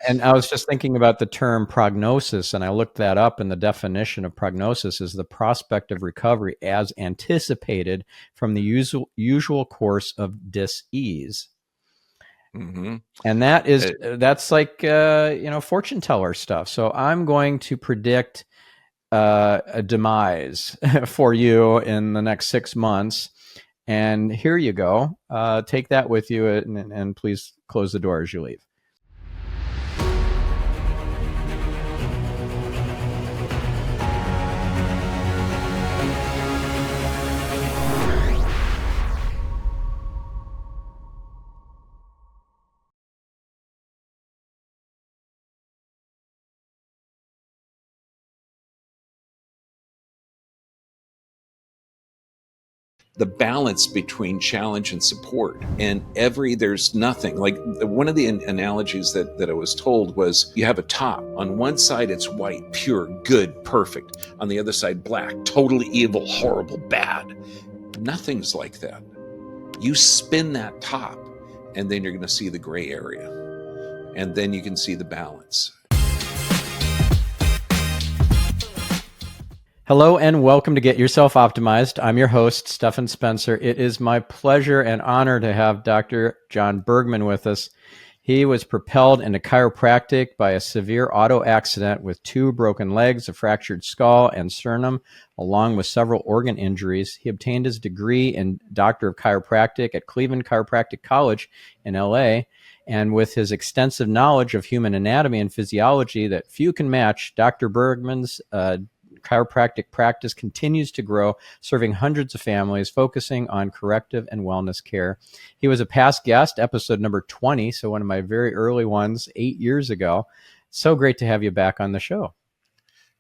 And I was just thinking about the term prognosis, and I looked that up, and the definition of prognosis is the prospect of recovery as anticipated from the usual course of dis-ease. Mm-hmm. And that's like fortune teller stuff. So I'm going to predict a demise for you in the next 6 months. And here you go. Take that with you, and please close the door as you leave. The balance between challenge and support, and there's nothing like one of the analogies that I was told was you have a top. On one side it's white, pure, good, perfect. On the other side, black, totally evil, horrible, bad. Nothing's like that. You spin that top, and then you're going to see the gray area, and then you can see the balance. Hello and welcome to Get Yourself Optimized. I'm your host, Stephan Spencer. It is my pleasure and honor to have Dr. John Bergman with us. He was propelled into chiropractic by a severe auto accident with 2 broken legs, a fractured skull and sternum, along with several organ injuries. He obtained his degree in Doctor of Chiropractic at Cleveland Chiropractic College in LA. And with his extensive knowledge of human anatomy and physiology that few can match, Dr. Bergman's chiropractic practice continues to grow, serving hundreds of families, focusing on corrective and wellness care. He was a past guest, episode number 20, so one of my very early ones, 8 years ago. So great to have you back on the show.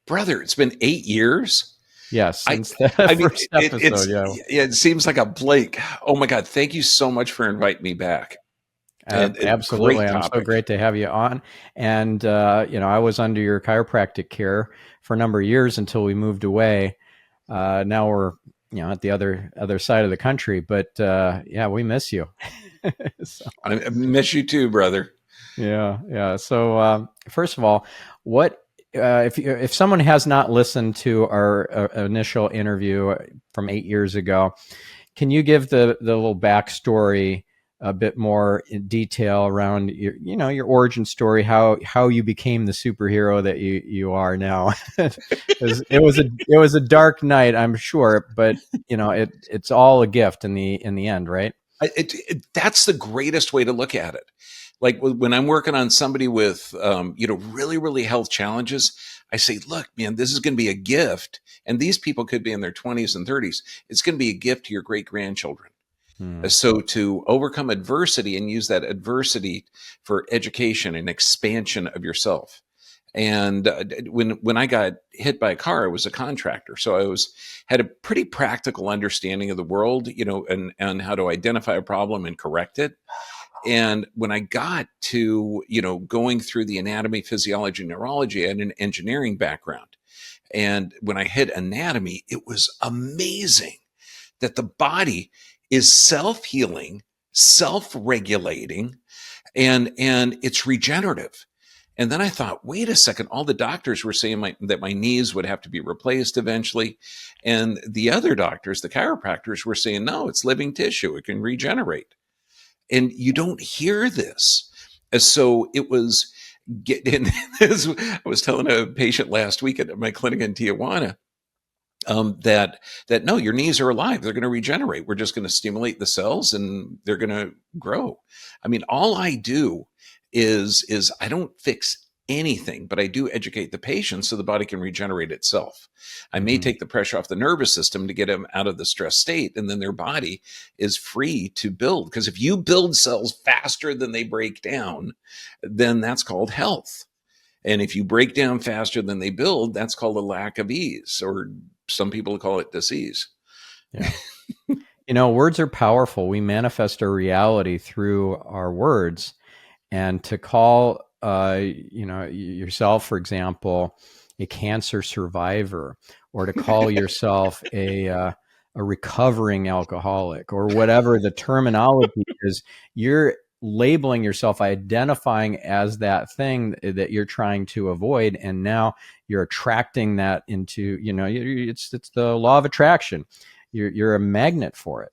Brother, it's been 8 years? Yes, since the first episode. It seems like a blink. Oh my God, thank you so much for inviting me back. Absolutely. I'm so great to have you on. And, I was under your chiropractic care for a number of years until we moved away. Now we're, at the other side of the country, but we miss you. So. I miss you too, brother. Yeah. So first of all, what, if someone has not listened to our initial interview from 8 years ago, can you give the little backstory, a bit more in detail around your origin story, how you became the superhero that you are now? it was a dark night, I'm sure, but it's all a gift in the end, right? That's the greatest way to look at it. Like when I'm working on somebody with really, really health challenges, I say, look, man, this is going to be a gift. And these people could be in their 20s and 30s. It's going to be a gift to your great grandchildren. So to overcome adversity and use that adversity for education and expansion of yourself. And when I got hit by a car, I was a contractor. So I had a pretty practical understanding of the world, and how to identify a problem and correct it. And when I got to, going through the anatomy, physiology, neurology, I had an engineering background. And when I hit anatomy, it was amazing that the body is self-healing, self-regulating, and it's regenerative. And then I thought, wait a second, all the doctors were saying that my knees would have to be replaced eventually. And the other doctors, the chiropractors, were saying, no, it's living tissue. It can regenerate. And you don't hear this. So it was I was telling a patient last week at my clinic in Tijuana, that no, your knees are alive. They're going to regenerate. We're just going to stimulate the cells and they're going to grow. I mean, all I do is I don't fix anything, but I do educate the patient so the body can regenerate itself. I may take the pressure off the nervous system to get them out of the stress state, and then their body is free to build. Because if you build cells faster than they break down, then that's called health. And if you break down faster than they build, that's called a lack of ease, or some people call it disease. Yeah. Words are powerful. We manifest our reality through our words. And to call, yourself, for example, a cancer survivor, or to call yourself a recovering alcoholic, or whatever the terminology is, you're labeling yourself, identifying as that thing that you're trying to avoid, and now you're attracting that into, it's the law of attraction. You're a magnet for it.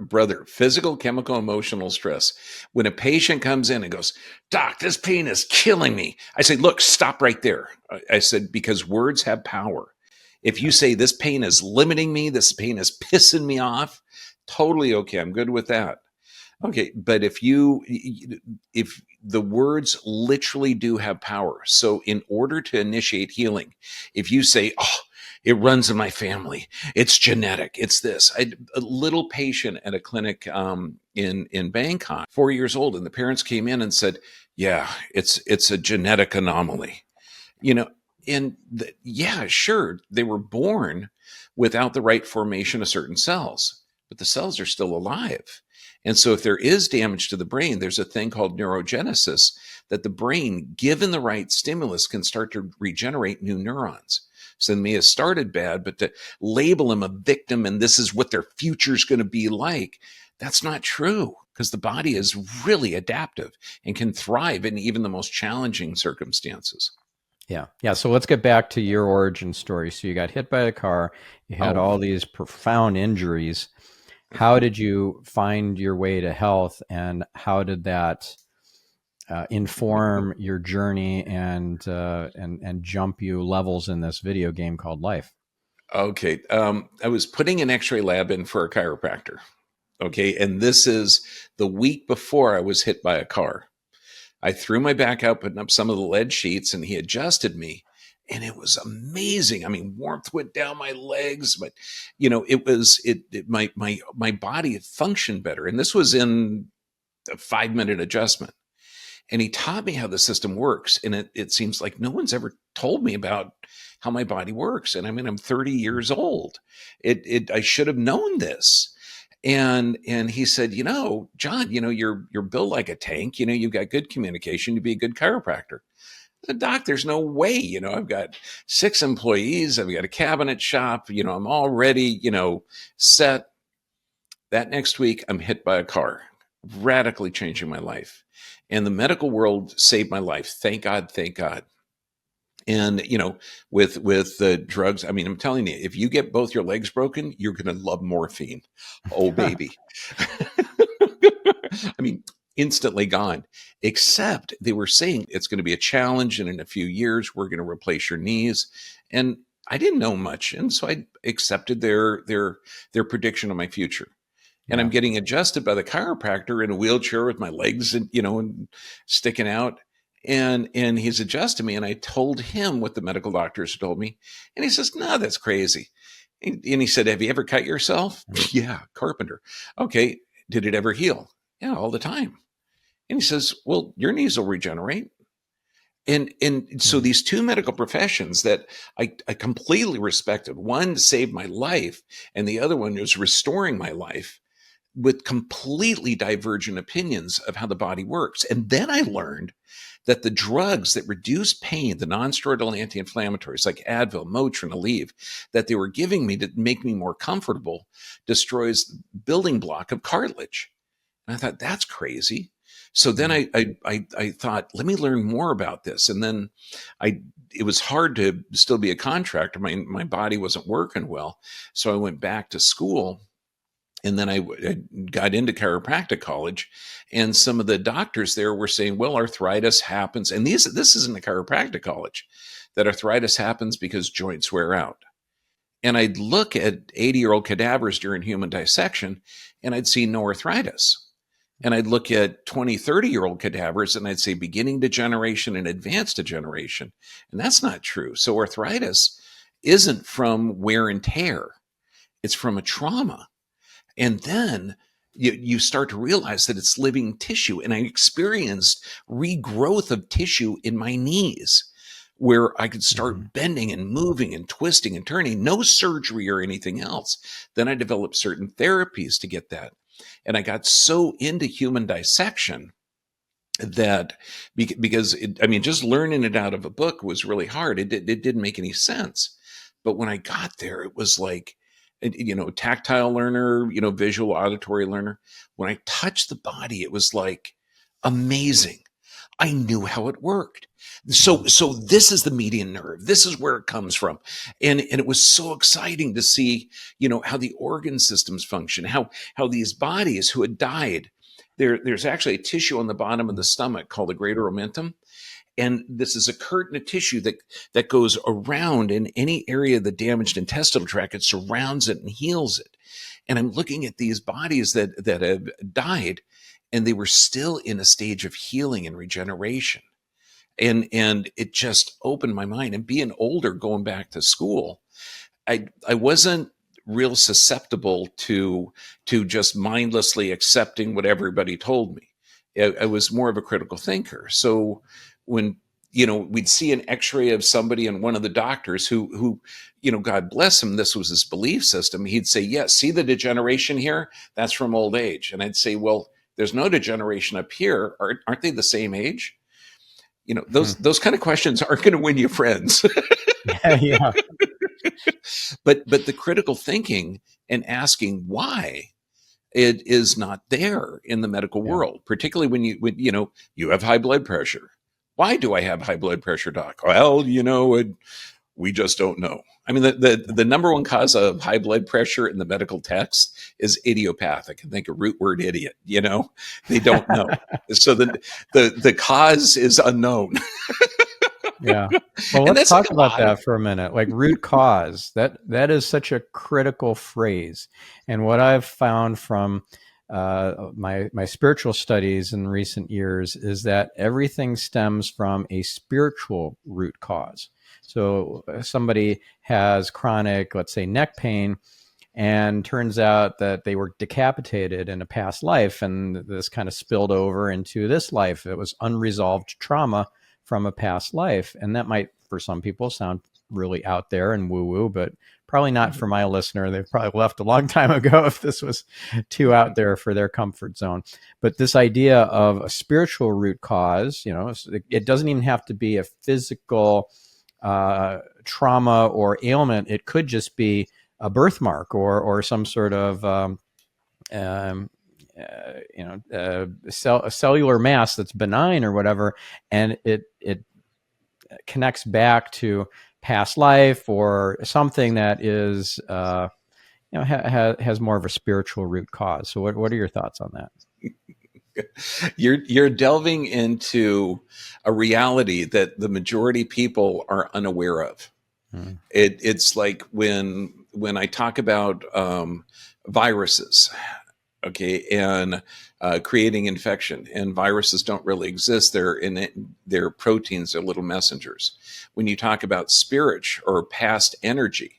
Brother, physical, chemical, emotional stress. When a patient comes in and goes, "Doc, this pain is killing me," I say, "Look, stop right there." I said, because words have power. If you say this pain is limiting me, this pain is pissing me off, totally okay. I'm good with that. Okay, but if the words literally do have power. So in order to initiate healing, if you say, "Oh, it runs in my family, it's genetic, it's this." A little patient at a clinic in Bangkok, 4 years old, and the parents came in and said, "Yeah, it's a genetic anomaly." You know, yeah, sure, they were born without the right formation of certain cells, but the cells are still alive. And so if there is damage to the brain, there's a thing called neurogenesis, that the brain, given the right stimulus, can start to regenerate new neurons. So they may have started bad, but to label them a victim and this is what their future is going to be like, that's not true, because the body is really adaptive and can thrive in even the most challenging circumstances. Yeah. So let's get back to your origin story. So you got hit by a car, you had Oh, all these profound injuries. How did you find your way to health, and how did that inform your journey and jump you levels in this video game called life? okay. I was putting an X-ray lab in for a chiropractor. Okay, and this is the week before I was hit by a car. I threw my back out, putting up some of the lead sheets, and he adjusted me, and it was amazing. I mean, warmth went down my legs, but my body functioned better, and this was in a 5 minute adjustment. And he taught me how the system works, and it seems like no one's ever told me about how my body works. And I mean, I'm 30 years old. I should have known this. And he said, "John, you're built like a tank. You've got good communication. You'd be a good chiropractor." I said, "Doc, there's no way. I've got 6 employees. I've got a cabinet shop. I'm already, set." That next week, I'm hit by a car, radically changing my life. And the medical world saved my life. Thank God, thank God. And with the drugs, I mean, I'm telling you, if you get both your legs broken, you're going to love morphine. Oh, baby. I mean, instantly gone. Except they were saying it's going to be a challenge, and in a few years we're going to replace your knees. And I didn't know much, and so I accepted their prediction of my future. And I'm Yeah. getting adjusted by the chiropractor in a wheelchair with my legs and sticking out. And he's adjusting me, and I told him what the medical doctors told me, and he says, "No, that's crazy." And he said, "Have you ever cut yourself?" "Yeah, carpenter." "Okay, did it ever heal?" "Yeah, all the time." And he says, "Well, your knees will regenerate." And so Mhm. these two medical professions that I completely respected, one saved my life, and the other one was restoring my life, with completely divergent opinions of how the body works. And then I learned that the drugs that reduce pain, the non-steroidal anti-inflammatories like Advil, Motrin, Aleve, that they were giving me to make me more comfortable, destroys the building block of cartilage. And I thought, that's crazy. So then Mhm. I thought, let me learn more about this. And then it was hard to still be a contractor. My body wasn't working well. So I went back to school, and then I got into chiropractic college, and some of the doctors there were saying, "Well, arthritis happens," and this isn't a chiropractic college, that arthritis happens because joints wear out. And I'd look at 80-year-old cadavers during human dissection, and I'd see no arthritis. And I'd look at 20, 30-year-old cadavers, and I'd say beginning degeneration and advanced degeneration. And that's not true. So arthritis isn't from wear and tear, it's from a trauma. And then you start to realize that it's living tissue. And I experienced regrowth of tissue in my knees, where I could Mhm. start bending and moving and twisting and turning, no surgery or anything else. Then I developed certain therapies to get that. And I got so into human dissection that, because I mean, just learning it out of a book was really hard. It didn't make any sense. But when I got there, it was like tactile learner, visual, auditory learner. When I touched the body, it was like amazing. I knew how it worked. So this is the median nerve. This is where it comes from. And it was so exciting to see, how the organ systems function, how these bodies who had died, there's actually a tissue on the bottom of the stomach called the greater omentum. And this is a curtain of tissue that goes around in any area of the damaged intestinal tract. It surrounds it and heals it. And I'm looking at these bodies that have died, and they were still in a stage of healing and regeneration. And it just opened my mind. And being older, going back to school, I wasn't real susceptible to just mindlessly accepting what everybody told me. I was more of a critical thinker. So when we'd see an X-ray of somebody, and one of the doctors who God bless him, this was his belief system. He'd say, "Yes, see the degeneration here? That's from old age." And I'd say, "Well, there's no degeneration up here. Aren't they the same age?" Those kind of questions aren't going to win you friends. Yeah. But the critical thinking and asking why, it is not there in the medical Yeah. world, particularly when you have high blood pressure. Why do I have high blood pressure, doc? Well, we just don't know. I mean, the number one cause of high blood pressure in the medical text is idiopathic. I think a root word idiot, they don't know. So the cause is unknown. Yeah. Well, And let's that's like talk a about lot of, that for a minute. Like root cause, that is such a critical phrase. And what I've found from my spiritual studies in recent years is that everything stems from a spiritual root cause. So somebody has chronic, let's say, neck pain, and turns out that they were decapitated in a past life, and this kind of spilled over into this life. It was unresolved trauma from a past life. And that might, for some people, sound really out there and woo-woo, but probably not for my listener. They've probably left a long time ago if this was too out there for their comfort zone. But this idea of a spiritual root cause, it doesn't even have to be a physical trauma or ailment. It could just be a birthmark or some sort of a cellular mass that's benign or whatever, and it connects back to past life or something that is has more of a spiritual root cause. So what are your thoughts on that? You're delving into a reality that the majority of people are unaware of. It's like when I talk about viruses, okay, and creating infection, and viruses don't really exist. They're proteins, they're little messengers. When you talk about spirit or past energy,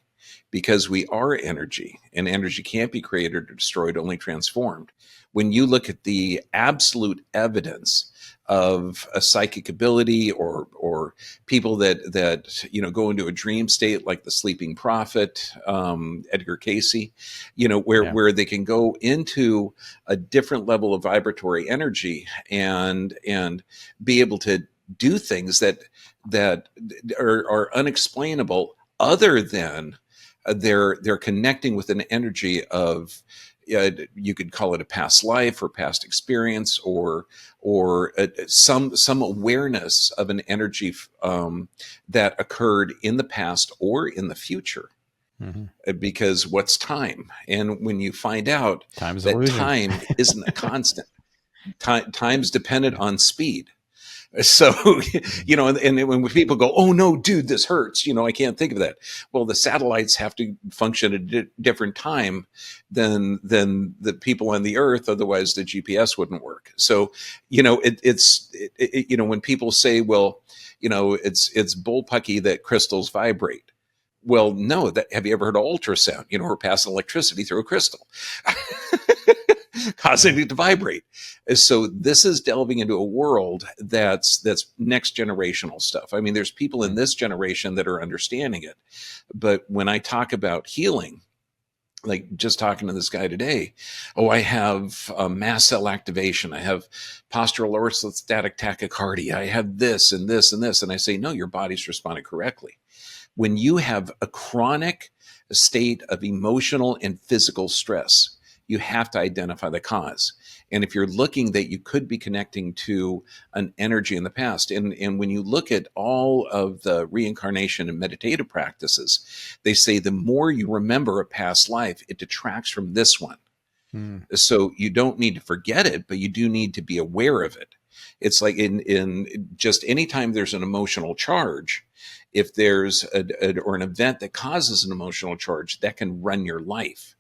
because we are energy, and energy can't be created or destroyed, only transformed. When you look at the absolute evidence of a psychic ability, or people that go into a dream state, like the sleeping prophet, Edgar Cayce, where they can go into a different level of vibratory energy and be able to do things that are unexplainable, other than they're connecting with an energy of, you could call it a past life or past experience, or some awareness of an energy that occurred in the past or in the future. Because what's time? And when you find out Time's that illusion. time isn't a constant, time's dependent on speed. So, and when people go, "Oh no, dude, this hurts," I can't think of that. Well, the satellites have to function at a different time than the people on the Earth. Otherwise, the GPS wouldn't work. So, when people say, "Well, it's bullpucky that crystals vibrate." Well, no. Have you ever heard of ultrasound? We're passing electricity through a crystal. Causing it to vibrate. So this is delving into a world that's next generational stuff. I mean, there's people in this generation that are understanding it. But when I talk about healing, like just talking to this guy today, I have mast cell activation. I have postural orthostatic tachycardia. I have this and this and this. And I say, no, your body's responding correctly. When you have a chronic a state of emotional and physical stress. You have to identify the cause. And if you're looking that you could be connecting to an energy in the past, and when you look at all of the reincarnation and meditative practices, they say the more you remember a past life, it detracts from this one. So you don't need to forget it, but you do need to be aware of it. It's like in just anytime there's an emotional charge, if there's or an event that causes an emotional charge, that can run your life.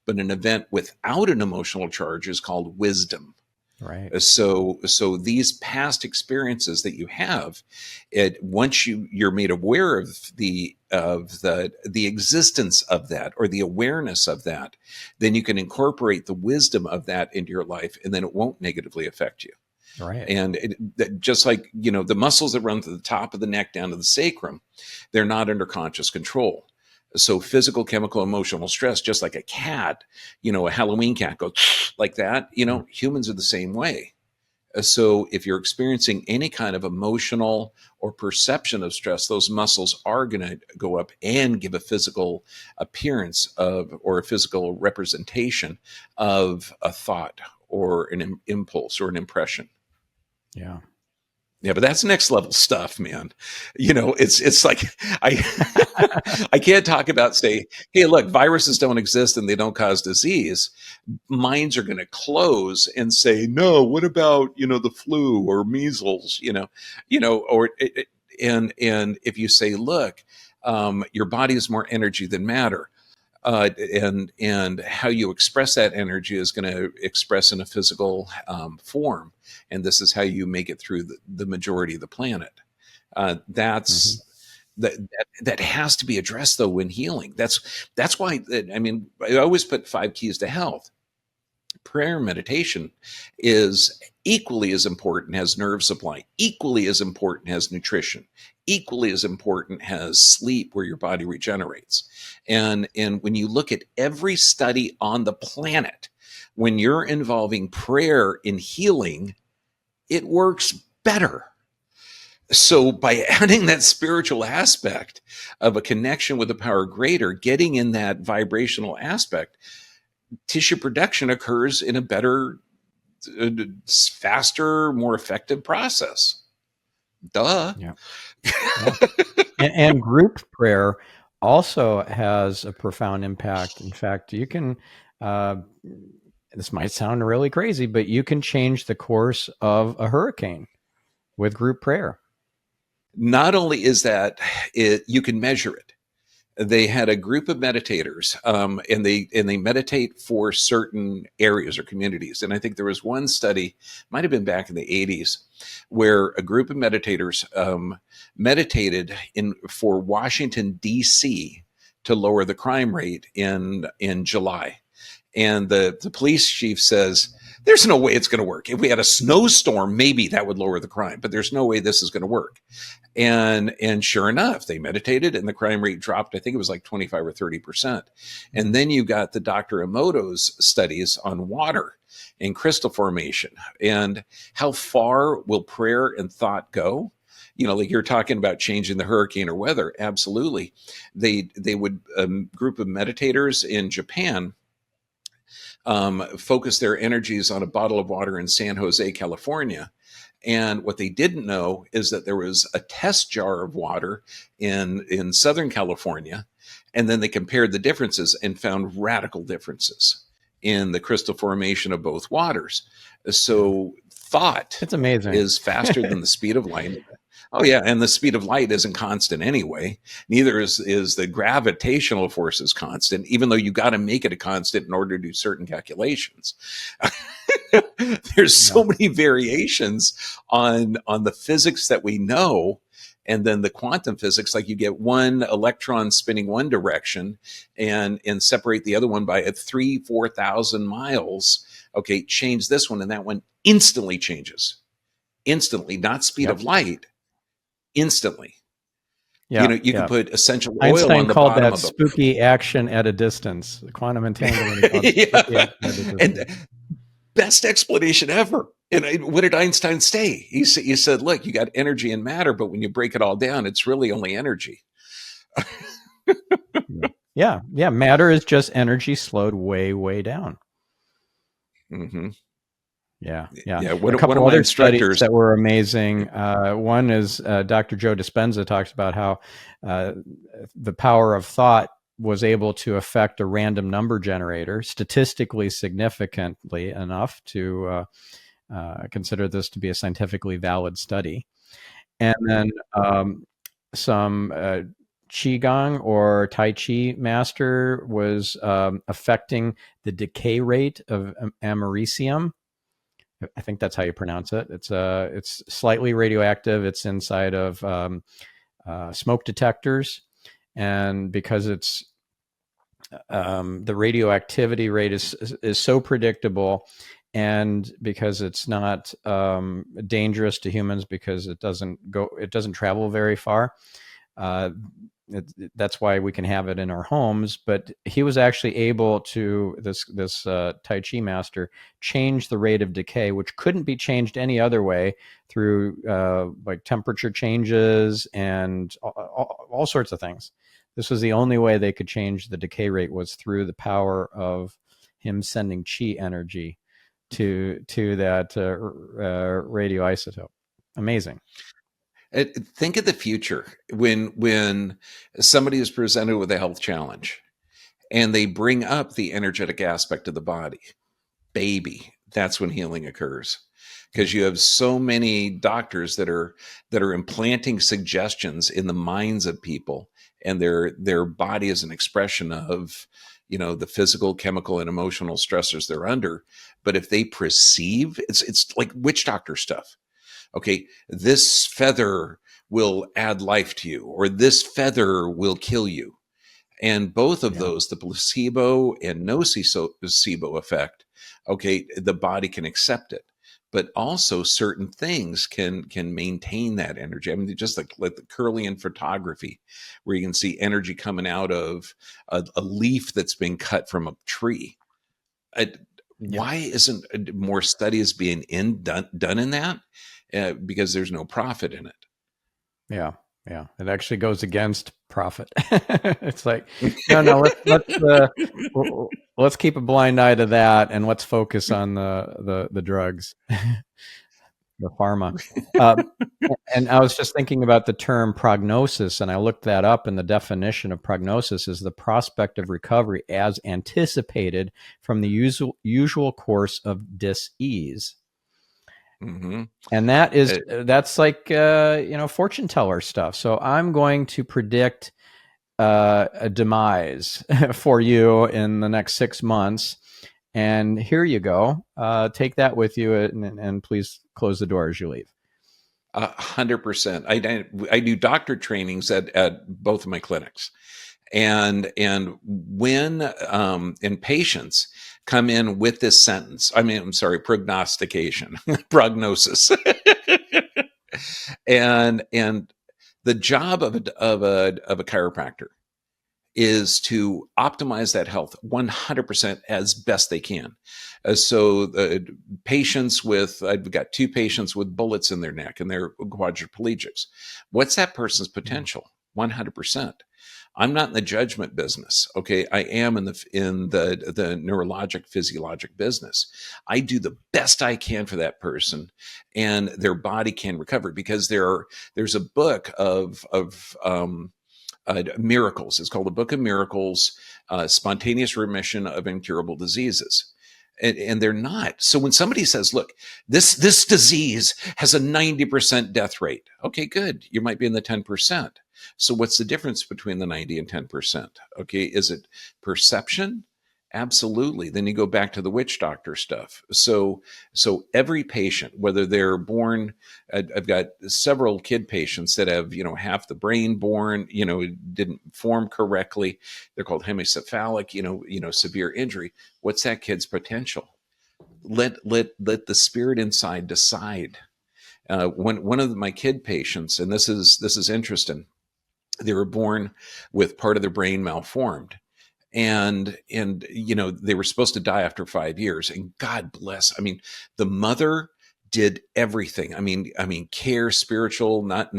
But an event without an emotional charge is called wisdom. Right. So these past experiences that you have, once you're made aware of the existence of that, or the awareness of that, then you can incorporate the wisdom of that into your life, and then it won't negatively affect you. Right. And just like, the muscles that run to the top of the neck down to the sacrum, they're not under conscious control. So physical, chemical, emotional stress, just like a cat, a Halloween cat goes like that, humans are the same way. So if you're experiencing any kind of emotional or perception of stress, those muscles are going to go up and give a physical appearance or a physical representation of a thought or an impulse or an impression. Yeah. Yeah, but that's next level stuff, man. It's like I can't talk about, say, hey, look, viruses don't exist and they don't cause disease. Minds are going to close and say, no, what about, the flu or measles, or and if you say, look, your body is more energy than matter. And how you express that energy is going to express in a physical form, and this is how you make it through the majority of the planet. That's that has to be addressed, though, when healing. That's why I always put 5 keys to health. Prayer and meditation is equally as important as nerve supply, equally as important as nutrition, equally as important as sleep, where your body regenerates. And when you look at every study on the planet, when you're involving prayer in healing, it works better. So by adding that spiritual aspect of a connection with a power greater, getting in that vibrational aspect, tissue production occurs in a better, faster, more effective process. Duh. Yeah. Yeah. And group prayer also has a profound impact. In fact, you can, this might sound really crazy, but you can change the course of a hurricane with group prayer. Not only is that you can measure it. They had a group of meditators, and they meditate for certain areas or communities. And I think there was one study, might have been back in the 80s, where a group of meditators meditated for Washington, D.C. to lower the crime rate in July. And the police chief says, there's no way it's going to work. If we had a snowstorm, maybe that would lower the crime, but there's no way this is going to work. And sure enough, they meditated and the crime rate dropped. I think it was like 25 or 30%. And then you got the Dr. Emoto's studies on water and crystal formation, and how far will prayer and thought go? Like you're talking about changing the hurricane or weather. Absolutely. They would, group of meditators in Japan, focus their energies on a bottle of water in San Jose, California. And what they didn't know is that there was a test jar of water in Southern California. And then they compared the differences and found radical differences in the crystal formation of both waters. So thought It's amazing. is faster than the speed of light. Oh yeah, and the speed of light isn't constant anyway. Neither is the gravitational force is constant, even though you got to make it a constant in order to do certain calculations. There's so many variations on the physics that we know, and then the quantum physics. Like you get one electron spinning one direction, and separate the other one by 4,000 miles. Okay, change this one, and that one instantly changes. Instantly, not speed of light. Instantly. Yeah, you can put essential oil Einstein on the called bottom that of a spooky action at a distance. Quantum entanglement. yeah. And best explanation ever. And what did Einstein say? He said, look, you got energy and matter, but when you break it all down, it's really only energy. Yeah, yeah. Matter is just energy slowed way, way down. Hmm. Yeah, yeah. Yeah. A One of couple my other studies instructors. that were amazing. One is Dr. Joe Dispenza talks about how uh, the power of thought was able to affect a random number generator statistically significantly enough to consider this to be a scientifically valid study. And then some qigong or tai chi master was affecting the decay rate of americium. I think that's how you pronounce it. It's slightly radioactive. It's inside of smoke detectors, and because it's the radioactivity rate is so predictable, and because it's not dangerous to humans because it doesn't travel very far. Uh, that's why we can have it in our homes. But he was actually able to this Tai Chi master change the rate of decay, which couldn't be changed any other way through like temperature changes and all sorts of things. This was the only way they could change the decay rate was through the power of him sending chi energy to that radioisotope. Amazing. Think of the future when somebody is presented with a health challenge and they bring up the energetic aspect of the body. Baby, that's when healing occurs, because you have so many doctors that are implanting suggestions in the minds of people, and their body is an expression of the physical, chemical, and emotional stressors they're under. But if they perceive, it's like witch doctor stuff. Okay, this feather will add life to you, or this feather will kill you. And both of Yeah. those, the placebo and nocebo effect, okay, the body can accept it. But also certain things can maintain that energy. I mean, just like the Curlian photography, where you can see energy coming out of a leaf that's been cut from a tree. I, Yeah. why isn't more studies being done in that? Because there's no profit in Yeah, yeah. It actually goes against profit. It's like, no, no. Let's keep a blind eye to that, and let's focus on the drugs, the pharma. Um, and I was just thinking about the term prognosis, and I looked that up. And the definition of prognosis is the prospect of recovery as anticipated from the usual course of dis-ease. it. Hmm. And that's like fortune teller stuff. So I'm going to predict a demise for you in the next 6 months, and here you go. Take that with you, and please close the door as you leave. 100%. I do doctor trainings at both of my clinics, and when and patients come in with this sentence, I mean, I'm sorry, prognostication, prognosis, and the job of a chiropractor is to optimize that health 100% as best they can. So the patients with, I've got two patients with bullets in their neck and they're quadriplegics. What's that person's potential? 100%. I'm not in the judgment business. Okay. I am in the neurologic physiologic business. I do the best I can for that person and their body can recover, because there's a book of miracles. It's called the Book of Miracles, Spontaneous Remission of Incurable Diseases. And they're not. So when somebody says, look, this disease has a 90% death rate. Okay, good. You might be in the 10%. So what's the difference between the 90 and 10%? Okay, is it perception? Absolutely. Then you go back to the witch doctor stuff. So every patient, whether they're born, I've got several kid patients that have, half the brain born, didn't form correctly. They're called hemicephalic, severe injury. What's that kid's potential? Let the spirit inside decide. When one of my kid patients, and this is interesting, they were born with part of their brain malformed, and they were supposed to die after 5 years, and God bless, I mean, the mother did everything. I mean, care, spiritual, not,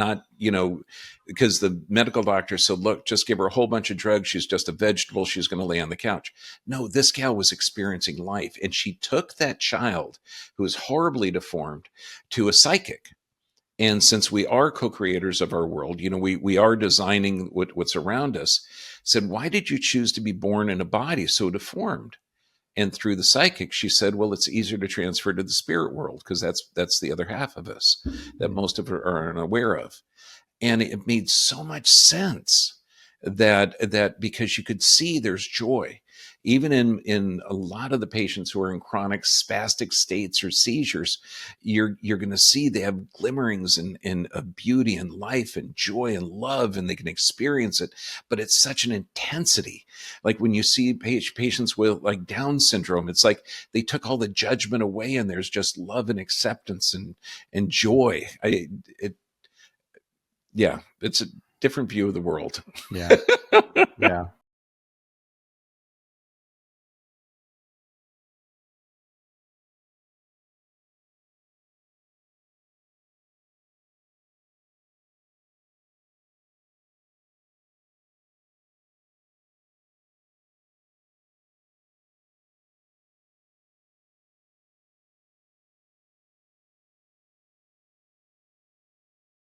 because the medical doctor said, look, just give her a whole bunch of drugs. She's just a vegetable. She's going to lay on the couch. No, this gal was experiencing life. And she took that child who was horribly deformed to a psychic. And since we are co-creators of our world, we are designing what's around us, said, why did you choose to be born in a body so deformed? And through the psychic, she said, well, it's easier to transfer to the spirit world because that's the other half of us that most of us are unaware of. And it made so much sense that because you could see there's joy even in a lot of the patients who are in chronic spastic states or seizures. You're going to see they have glimmerings of beauty and life and joy and love, and they can experience it, but it's such an intensity. Like when you see patients with like Down syndrome, it's like they took all the judgment away and there's just love and acceptance and joy. Yeah, it's a different view of the world. Yeah. Yeah.